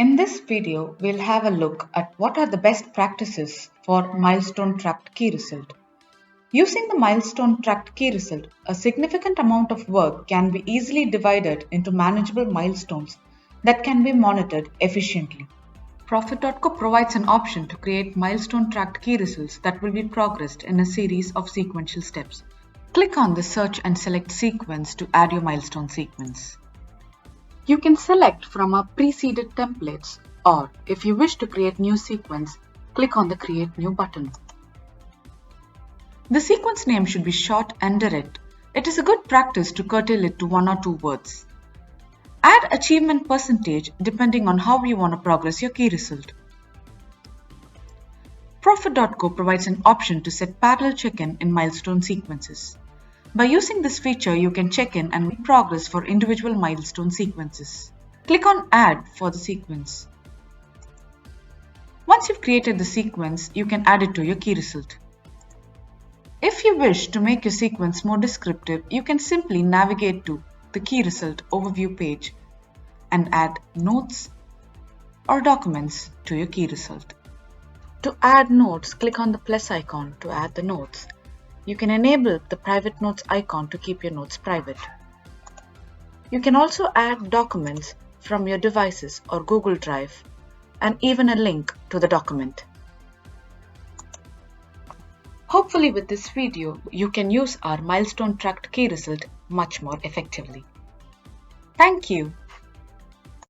In this video, we'll have a look at what are the best practices for milestone-tracked key result. Using the milestone-tracked key result, a significant amount of work can be easily divided into manageable milestones that can be monitored efficiently. Profit.co provides an option to create milestone-tracked key results that will be progressed in a series of sequential steps. Click on the search and select sequence to add your milestone sequence. You can select from our preceded templates, or if you wish to create new sequence, click on the Create New button. The sequence name should be short and direct. It is a good practice to curtail it to 1 or 2 words. Add achievement percentage depending on how you want to progress your key result. Profit.co provides an option to set parallel check-in in milestone sequences. By using this feature, you can check in and make progress for individual milestone sequences. Click on Add for the sequence. Once you've created the sequence, you can add it to your key result. If you wish to make your sequence more descriptive, you can simply navigate to the key result overview page and add notes or documents to your key result. To add notes, click on the plus icon to add the notes. You can enable the private notes icon to keep your notes private. You can also add documents from your devices or Google Drive and even a link to the document. Hopefully with this video, you can use our milestone tracked key result much more effectively. Thank you.